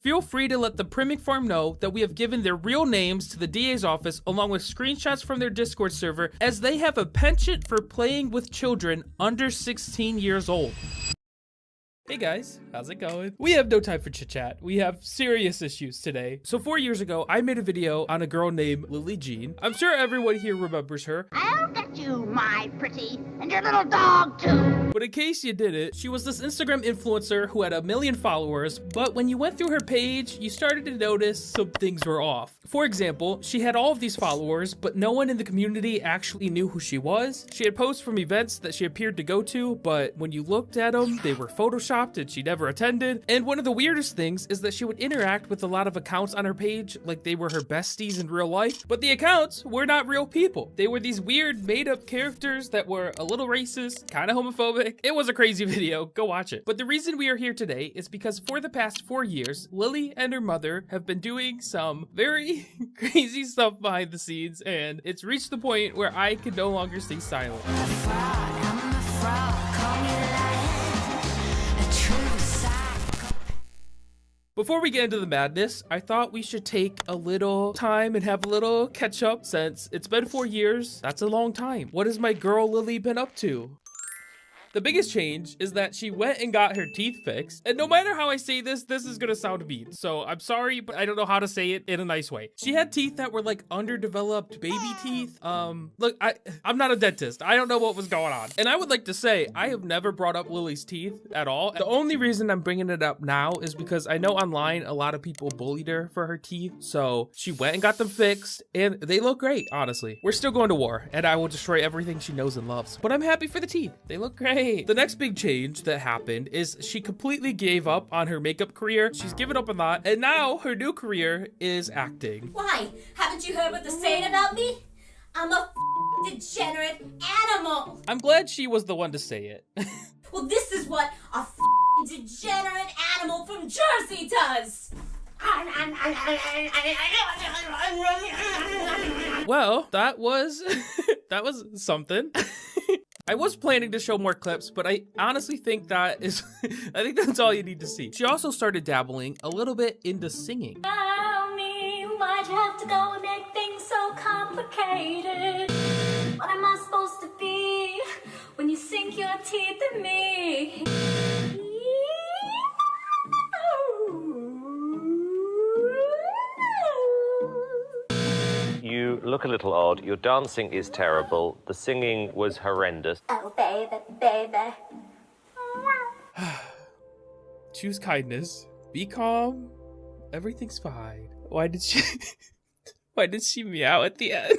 feel free to let the Primink farm know that we have given their real names to the DA's office along with screenshots from their Discord server, as they have a penchant for playing with children under 16 years old. Hey guys, how's it going? We have no time for chit chat. We have serious issues today. So 4 years ago, I made a video on a girl named Lillee Jean. I'm sure everyone here remembers her. I'll get you, my pretty, and your little dog too. But in case you didn't, she was this Instagram influencer who had 1 million followers, but when you went through her page, you started to notice some things were off. For example, she had all of these followers, but no one in the community actually knew who she was. She had posts from events that she appeared to go to, but when you looked at them, they were photoshopped and she never attended. And one of the weirdest things is that she would interact with a lot of accounts on her page like they were her besties in real life, but the accounts were not real people. They were these weird made-up characters that were a little racist, kind of homophobic. It was a crazy video, go watch it. But the reason we are here today is because for the past 4 years, Lillee and her mother have been doing some very crazy stuff behind the scenes, and it's reached the point where I can no longer stay silent. Before we get into the madness, I thought we should take a little time and have a little catch up since it's been 4 years. That's a long time. What has my girl Lillee been up to? The biggest change is that she went and got her teeth fixed. And no matter how I say this, this is gonna sound mean. So I'm sorry, but I don't know how to say it in a nice way. She had teeth that were like underdeveloped baby teeth. Look, I'm not a dentist. I don't know what was going on. And I would like to say, I have never brought up Lillee's teeth at all. The only reason I'm bringing it up now is because I know online a lot of people bullied her for her teeth. So she went and got them fixed and they look great, honestly. We're still going to war and I will destroy everything she knows and loves. But I'm happy for the teeth. They look great. The next big change that happened is she completely gave up on her makeup career. She's given up on that, and now her new career is acting. Why? Haven't you heard what they're saying about me? I'm a degenerate animal. I'm glad she was the one to say it. Well, this is what a degenerate animal from Jersey does. Well, that was something. I was planning to show more clips, but I honestly think I think that's all you need to see. She also started dabbling a little bit into singing. Tell me, why'd you have to go and make things so complicated? What am I supposed to be when you sink your teeth in me? You look a little odd. Your dancing is terrible. The singing was horrendous. Oh, baby, baby. Choose kindness. Be calm. Everything's fine. Why did she meow at the end?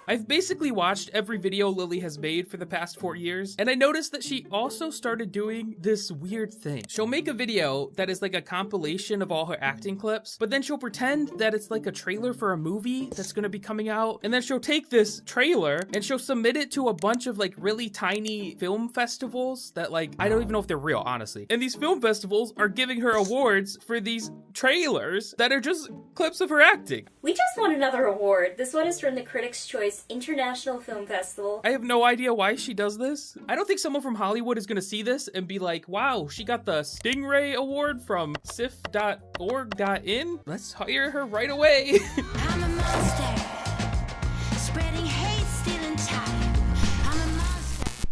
I've basically watched every video Lillee has made for the past 4 years, and I noticed that she also started doing this weird thing. She'll make a video that is like a compilation of all her acting clips, but then she'll pretend that it's like a trailer for a movie that's gonna be coming out, and then she'll take this trailer and she'll submit it to a bunch of like really tiny film festivals that like, I don't even know if they're real, honestly. And these film festivals are giving her awards for these trailers that are just clips of her acting. We just won another award. This one is from the Critics' Choice International Film Festival. I have no idea why she does this. I don't think someone from Hollywood is gonna see this and be like, wow, she got the Stingray Award from sif.org.in. Let's hire her right away. I'm a monster, spreading hate, stealing time. I'm a monster.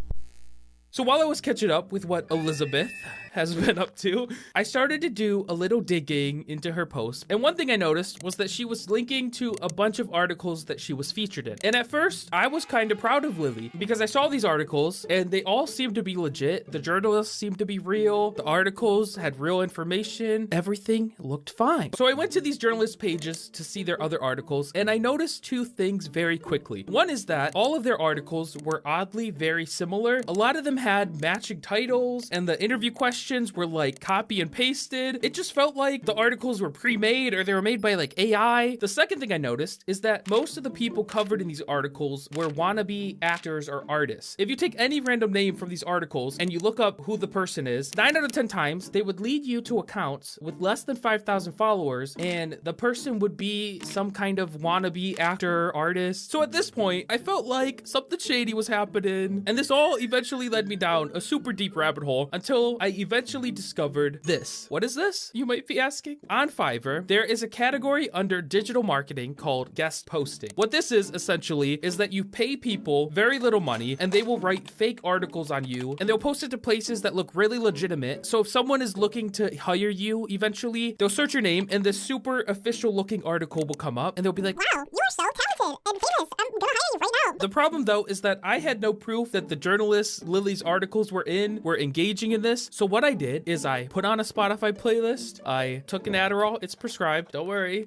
So while I was catching up with what Elizabeth has been up to, I started to do a little digging into her post. And one thing I noticed was that she was linking to a bunch of articles that she was featured in. And at first, I was kind of proud of Lillee because I saw these articles and they all seemed to be legit. The journalists seemed to be real. The articles had real information. Everything looked fine. So I went to these journalist pages to see their other articles, and I noticed two things very quickly. One is that all of their articles were oddly very similar. A lot of them had matching titles, and the interview questions were like copy and pasted. It just felt like the articles were pre-made or they were made by like AI. The second thing I noticed is that most of the people covered in these articles were wannabe actors or artists. If you take any random name from these articles and you look up who the person is, 9 out of 10 times they would lead you to accounts with less than 5,000 followers, and the person would be some kind of wannabe actor, artist. So at this point, I felt like something shady was happening, and this all eventually led me down a super deep rabbit hole until I eventually discovered this. What is this? You might be asking. On Fiverr, there is a category under digital marketing called guest posting. What this is essentially is that you pay people very little money and they will write fake articles on you and they'll post it to places that look really legitimate. So if someone is looking to hire you eventually, they'll search your name and this super official looking article will come up and they'll be like, wow, you're so talented and famous. I'm gonna hire you right now. The problem though is that I had no proof that the journalists Lillee's articles were engaging in this. So what I did is I put on a Spotify playlist, I took an Adderall, it's prescribed, don't worry,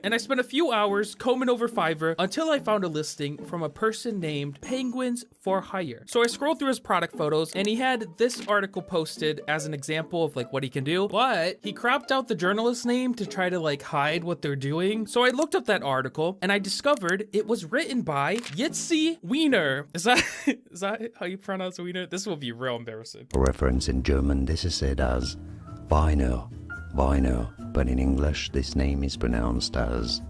and I spent a few hours combing over Fiverr until I found a listing from a person named Penguins for Hire. So I scrolled through his product photos and he had this article posted as an example of like what he can do, but he cropped out the journalist's name to try to like hide what they're doing. So I looked up that article and I discovered it was written by Yitzy Wiener. Is that how you pronounce Wiener? This will be real embarrassing. For reference, in German, this is said as Wiener, but in English, this name is pronounced as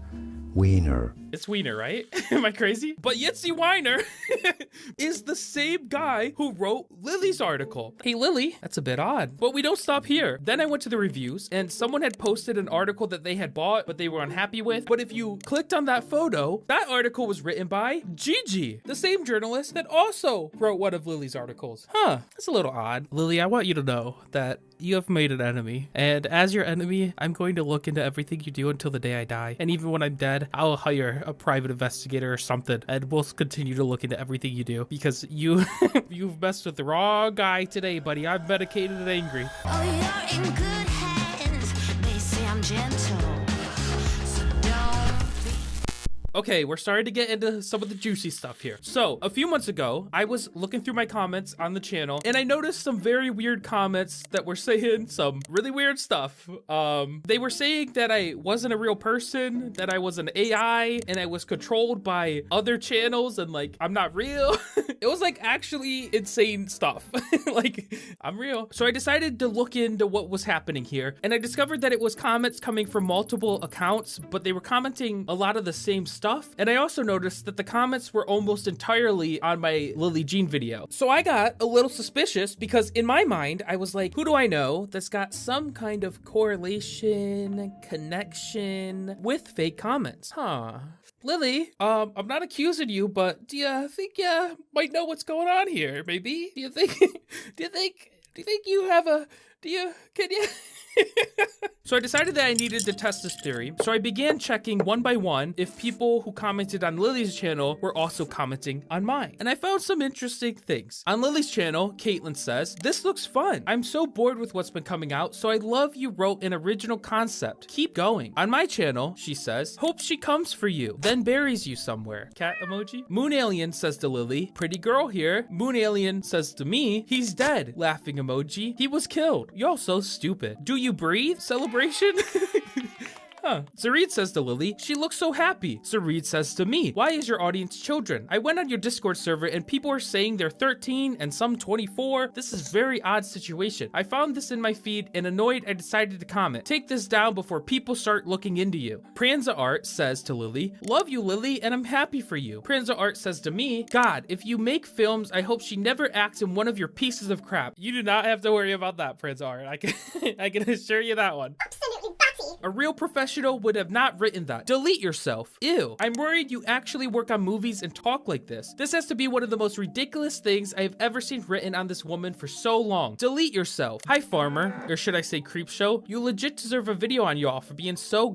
Wiener. It's Wiener, right? Am I crazy? But Yitzy Wiener is the same guy who wrote Lillee's article. Hey, Lillee, that's a bit odd. But we don't stop here. Then I went to the reviews and someone had posted an article that they had bought, but they were unhappy with. But if you clicked on that photo, that article was written by Gigi, the same journalist that also wrote one of Lillee's articles. Huh, that's a little odd. Lillee, I want you to know that you have made an enemy. And as your enemy, I'm going to look into everything you do until the day I die. And even when I'm dead, I'll hire a private investigator or something. And we'll continue to look into everything you do because you've messed with the wrong guy today, buddy. I'm medicated and angry. Oh, you're in good hands. They say I'm gentle, so don't be. Okay, we're starting to get into some of the juicy stuff here. So, a few months ago, I was looking through my comments on the channel, and I noticed some very weird comments that were saying some really weird stuff. They were saying that I wasn't a real person, that I was an AI, and I was controlled by other channels, and like, I'm not real. It was like actually insane stuff. Like, I'm real. So I decided to look into what was happening here, and I discovered that it was comments coming from multiple accounts, but they were commenting a lot of the same stuff. And I also noticed that the comments were almost entirely on my Lillee Jean video. So I got a little suspicious because in my mind, I was like, who do I know that's got some kind of correlation, connection with fake comments? Huh. Lillee, I'm not accusing you, but do you think you might know what's going on here? Maybe? Do you think you have a, can you? So I decided that I needed to test this theory. So I began checking one by one if people who commented on Lillee's channel were also commenting on mine. And I found some interesting things. On Lillee's channel, Caitlin says, "This looks fun. I'm so bored with what's been coming out, so I love you wrote an original concept. Keep going." On my channel, she says, "Hope she comes for you, then buries you somewhere." Cat emoji. Moon Alien says to Lillee, "Pretty girl here." Moon Alien says to me, "He's dead." Laughing emoji. "He was killed. You're so stupid. Do you breathe?" Celebration. Huh. Zareed says to Lillee, "She looks so happy." Zareed says to me, "Why is your audience children? I went on your Discord server and people are saying they're 13 and some 24. This is very odd situation. I found this in my feed and annoyed I decided to comment. Take this down before people start looking into you." Pranza Art says to Lillee, "Love you, Lillee, and I'm happy for you." Pranza Art says to me, "God, if you make films, I hope she never acts in one of your pieces of crap." You do not have to worry about that, Pranza Art. I can assure you that one. Absolutely batty. A real professional would have not written that. Delete yourself. Ew. I'm worried you actually work on movies and talk like this. This has to be one of the most ridiculous things I have ever seen written on this woman for so long. Delete yourself. Hi, Farmer. Or should I say Creep Show? You legit deserve a video on y'all for being so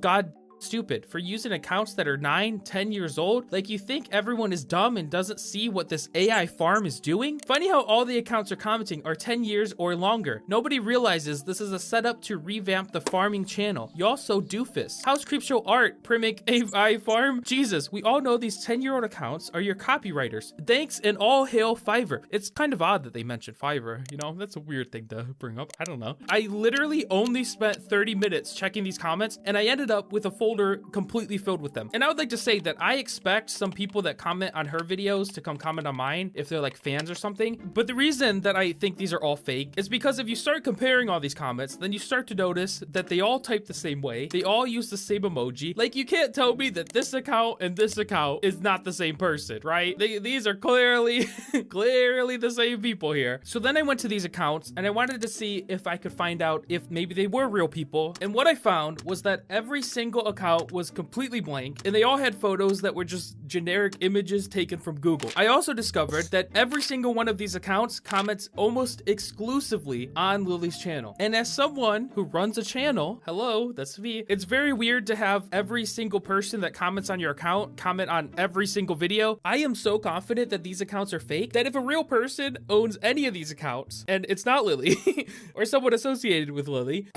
stupid, for using accounts that are 9, 10 years old. Like, you think everyone is dumb and doesn't see what this AI farm is doing? Funny how all the accounts are commenting are 10 years or longer. Nobody realizes this is a setup to revamp the farming channel. Y'all so doofus. How's Creepshow Art, Primink AI Farm? Jesus, we all know these 10-year-old accounts are your copywriters. Thanks and all hail Fiverr. It's kind of odd that they mentioned Fiverr, you know? That's a weird thing to bring up. I don't know. I literally only spent 30 minutes checking these comments and I ended up with a folder folder completely filled with them. And I would like to say that I expect some people that comment on her videos to come comment on mine if they're like fans or something. But the reason that I think these are all fake is because if you start comparing all these comments, then you start to notice that they all type the same way. They all use the same emoji. Like, you can't tell me that this account and this account is not the same person, right? These are clearly, clearly the same people here. So then I went to these accounts and I wanted to see if I could find out if maybe they were real people. And what I found was that every single account was completely blank and they all had photos that were just generic images taken from Google. I also discovered that every single one of these accounts comments almost exclusively on Lillee's channel. And as someone who runs a channel, hello, that's me, it's very weird to have every single person that comments on your account comment on every single video. I am so confident that these accounts are fake that if a real person owns any of these accounts and it's not Lillee or someone associated with Lillee,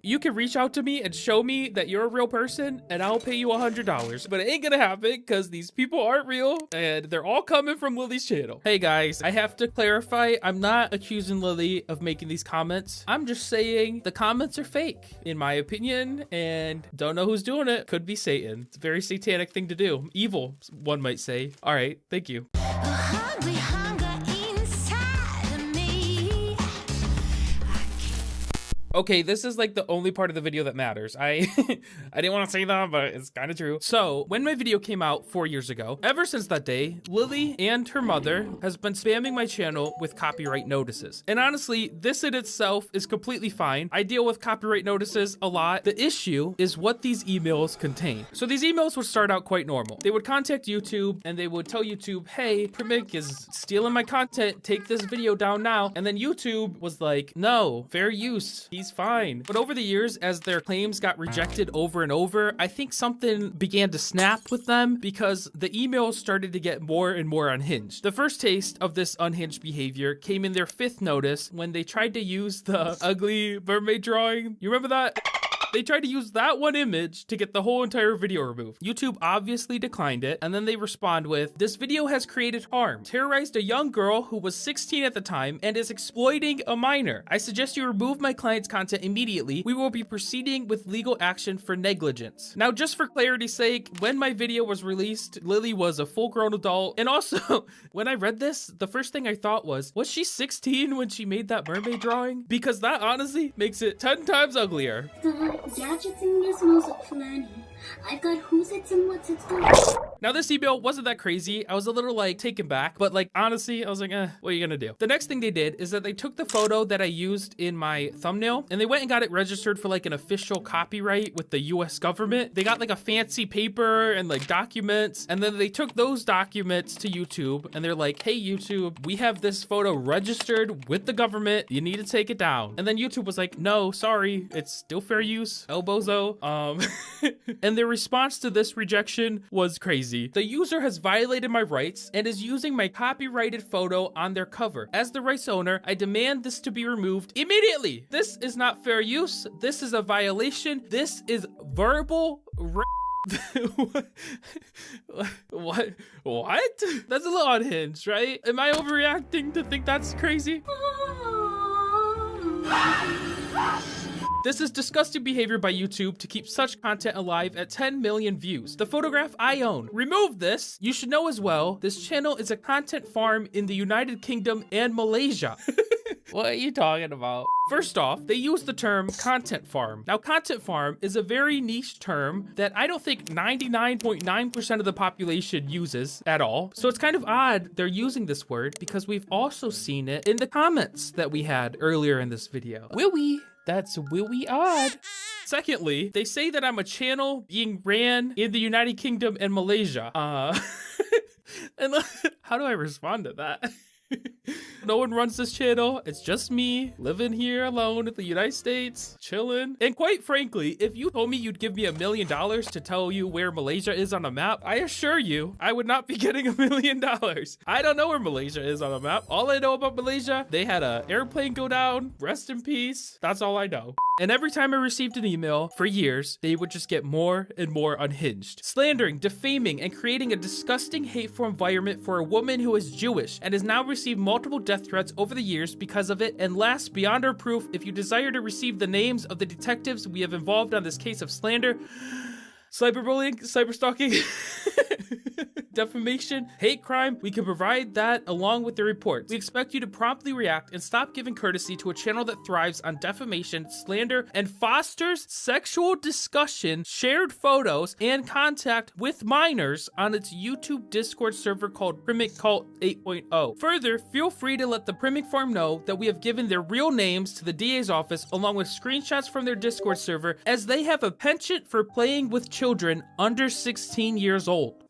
you can reach out to me and show me that you're a real person and I'll pay you $100. But it ain't gonna happen because these people aren't real and they're all coming from Lillee's channel. Hey guys, I have to clarify, I'm not accusing Lillee of making these comments. I'm just saying the comments are fake, in my opinion, and don't know who's doing it. Could be Satan. It's a very satanic thing to do. Evil, one might say. All right, thank you. A hungry hunger inside of me. Okay, this is like the only part of the video that matters. I didn't want to say that, but it's kind of true. So when my video came out 4 years ago, ever since that day, Lillee and her mother has been spamming my channel with copyright notices. And honestly, this in itself is completely fine. I deal with copyright notices a lot. The issue is what these emails contain. So these emails would start out quite normal. They would contact YouTube and they would tell YouTube, hey, Primink is stealing my content. Take this video down now. And then YouTube was like, no, fair use. He's fine. But over the years, as their claims got rejected over and over, I think something began to snap with them because the emails started to get more and more unhinged. The first taste of this unhinged behavior came in their 5th notice when they tried to use the ugly mermaid drawing. You remember that? They tried to use that one image to get the whole entire video removed. YouTube obviously declined it, and then they respond with, this video has created harm, terrorized a young girl who was 16 at the time, and is exploiting a minor. I suggest you remove my client's content immediately. We will be proceeding with legal action for negligence. Now, just for clarity's sake, when my video was released, Lillee was a full-grown adult, and also, when I read this, the first thing I thought was she 16 when she made that mermaid drawing? Because that honestly makes it 10 times uglier. Gadgets in this most plenty. I've got who's it's and what's it's going. Now this email wasn't that crazy. I was a little like taken back, but like honestly, I was like, what are you gonna do? The next thing they did is that they took the photo that I used in my thumbnail and they went and got it registered for like an official copyright with the US government. They got like a fancy paper and like documents, and then they took those documents to YouTube and they're like, hey YouTube, we have this photo registered with the government. You need to take it down. And then YouTube was like, no, sorry, it's still fair use. El bozo. And their response to this rejection was crazy. The user has violated my rights and is using my copyrighted photo on their cover. As the rights owner, I demand this to be removed immediately. This is not fair use. This is a violation. This is verbal What? That's a little unhinged, right? Am I overreacting to think that's crazy? This is disgusting behavior by YouTube to keep such content alive at 10 million views. The photograph I own. Remove this. You should know as well, this channel is a content farm in the United Kingdom and Malaysia. What are you talking about? First off, they use the term content farm. Now, content farm is a very niche term that I don't think 99.9% of the population uses at all. So it's kind of odd they're using this word because we've also seen it in the comments that we had earlier in this video. Will we? That's willy odd. Secondly, they say that I'm a channel being ran in the United Kingdom and Malaysia. And how do I respond to that? No one runs this channel. It's just me living here alone in the United States, chilling. And quite frankly, if you told me you'd give me $1 million to tell you where Malaysia is on a map, I assure you I would not be getting $1 million. I don't know where Malaysia is on a map. All I know about Malaysia, they had an airplane go down. Rest in peace. That's all I know. And every time I received an email, for years, they would just get more and more unhinged. Slandering, defaming, and creating a disgusting, hateful environment for a woman who is Jewish and has now received multiple death threats over the years because of it. And last, beyond our proof, if you desire to receive the names of the detectives we have involved on this case of slander, cyberbullying, cyberstalking, defamation, hate crime, we can provide that along with the reports. We expect you to promptly react and stop giving courtesy to a channel that thrives on defamation, slander, and fosters sexual discussion, shared photos, and contact with minors on its YouTube Discord server called Primink Cult 8.0. Further, feel free to let the Primink farm know that we have given their real names to the DA's office along with screenshots from their Discord server, as they have a penchant for playing with children under 16 years old.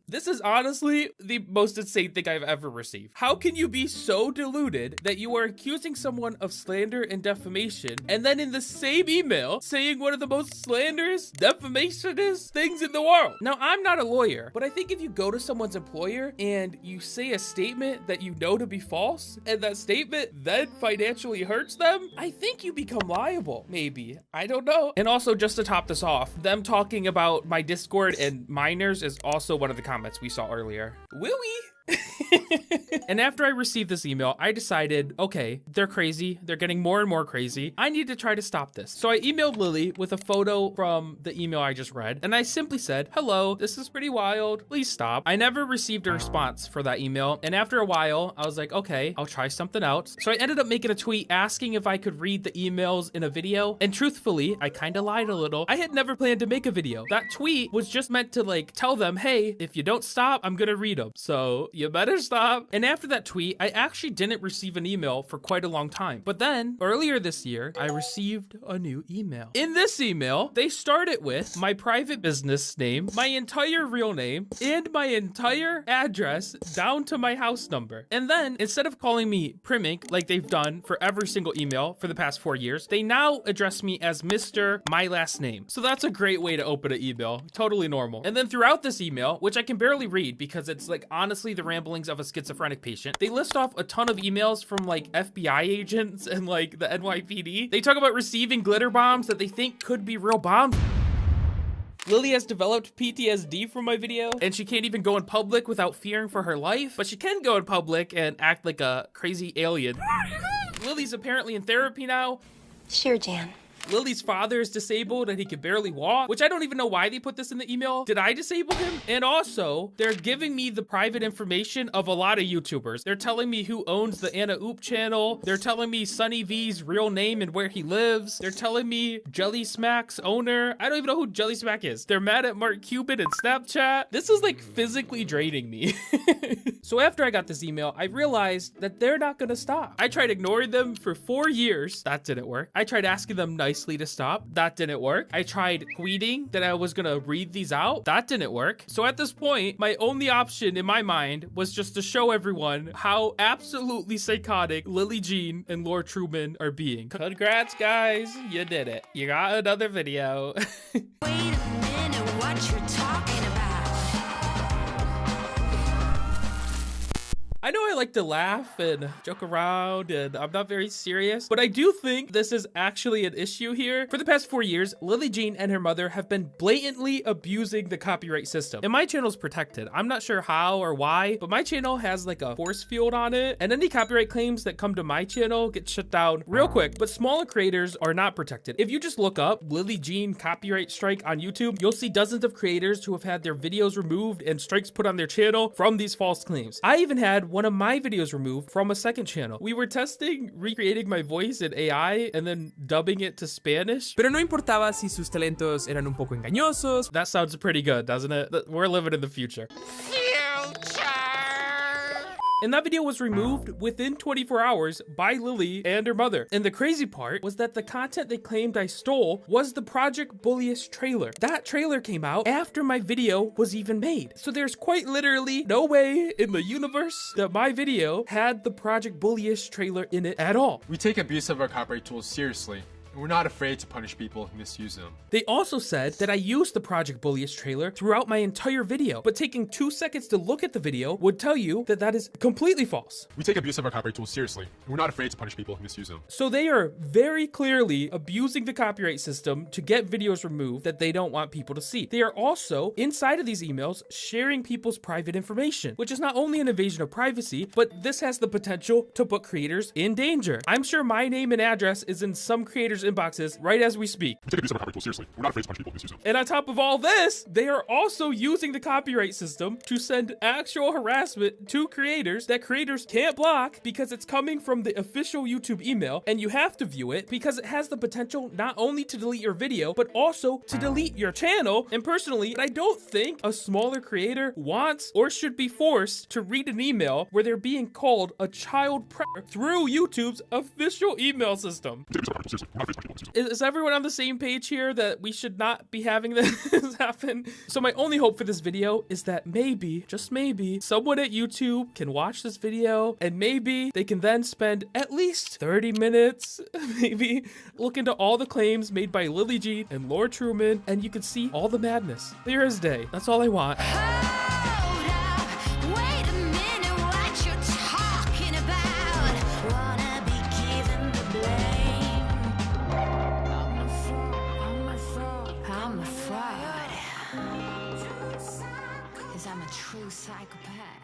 This is honestly the most insane thing I've ever received. How can you be so deluded that you are accusing someone of slander and defamation, and then in the same email saying one of the most slanderous, defamationist things in the world? Now, I'm not a lawyer, but I think if you go to someone's employer and you say a statement that you know to be false, and that statement then financially hurts them, I think you become liable. Maybe. I don't know. And also, just to top this off, them talking about my Discord and minors is also one of the comments we saw earlier. Will we? And after I received this email, I decided, okay, they're crazy. They're getting more and more crazy. I need to try to stop this. So I emailed Lillee with a photo from the email I just read, and I simply said, hello, this is pretty wild. Please stop. I never received a response for that email, and after a while, I was like, okay, I'll try something else. So I ended up making a tweet asking if I could read the emails in a video, and truthfully, I kind of lied a little. I had never planned to make a video. That tweet was just meant to like tell them, hey, if you don't stop, I'm gonna read them. So you better stop. And after that tweet, I actually didn't receive an email for quite a long time. But then earlier this year, I received a new email. In this email, they started with my private business name, my entire real name, and my entire address down to my house number. And then instead of calling me Primink like they've done for every single email for the past 4 years, they now address me as Mr. My last name. So that's a great way to open an email. Totally normal. And then throughout this email, which I can barely read because it's like honestly the ramblings of a schizophrenic patient, they list off a ton of emails from like FBI agents and like the NYPD. They talk about receiving glitter bombs that they think could be real bombs. Lillee has developed PTSD from my video, and she can't even go in public without fearing for her life, but she can go in public and act like a crazy alien. Lillee's apparently in therapy now. Sure, Jan. Lillee's father is disabled and he can barely walk, which I don't even know why they put this in the email. Did I disable him? And also, they're giving me the private information of a lot of YouTubers. They're telling me who owns the Anna Oop channel. They're telling me Sunny V's real name and where he lives. They're telling me Jelly Smack's owner. I don't even know who Jelly Smack is. They're mad at Mark Cuban and Snapchat. This is like physically draining me. So after I got this email, I realized that they're not gonna stop. I tried ignoring them for 4 years. That didn't work. I tried asking them nicely to stop. That didn't work. I tried tweeting that I was gonna read these out. That didn't work. So at this point, my only option in my mind was just to show everyone how absolutely psychotic Lillee Jean and Laur Trueman are being. Congrats, guys. You did it. You got another video. Wait a minute, what you're talking about? I know I like to laugh and joke around and I'm not very serious, but I do think this is actually an issue here. For the past 4 years, Lillee Jean and her mother have been blatantly abusing the copyright system. And my channel's protected. I'm not sure how or why, but my channel has like a force field on it, and any copyright claims that come to my channel get shut down real quick. But smaller creators are not protected. If you just look up Lillee Jean copyright strike on YouTube, you'll see dozens of creators who have had their videos removed and strikes put on their channel from these false claims. I even had one of my videos removed from a second channel. We were testing recreating my voice in AI and then dubbing it to Spanish. Pero no importaba si sus talentos eran un poco engañosos. That sounds pretty good, doesn't it? We're living in the future. And that video was removed within 24 hours by Lillee and her mother. And the crazy part was that the content they claimed I stole was the Project Bullyish trailer. That trailer came out after my video was even made. So there's quite literally no way in the universe that my video had the Project Bullyish trailer in it at all. We take abuse of our copyright tools seriously, and we're not afraid to punish people who misuse them. They also said that I used the Project Bullyish trailer throughout my entire video, but taking 2 seconds to look at the video would tell you that that is completely false. We take abuse of our copyright tools seriously, and we're not afraid to punish people who misuse them. So they are very clearly abusing the copyright system to get videos removed that they don't want people to see. They are also, inside of these emails, sharing people's private information, which is not only an invasion of privacy, but this has the potential to put creators in danger. I'm sure my name and address is in some creators' inboxes right as we speak. We take these copyright tools seriously. We're not afraid to punish people who misuse them. And on top of all this, they are also using the copyright system to send actual harassment to creators that creators can't block because it's coming from the official YouTube email, and you have to view it because it has the potential not only to delete your video, but also to delete your channel. And personally, I don't think a smaller creator wants or should be forced to read an email where they're being called a child predator through YouTube's official email system. Is everyone on the same page here that we should not be having this happen? So my only hope for this video is that maybe, just maybe, someone at YouTube can watch this video and maybe they can then spend at least 30 minutes, maybe, look into all the claims made by Lillee G and Laur Trueman, and you can see all the madness clear as day. That's all I want. I'm a true psychopath.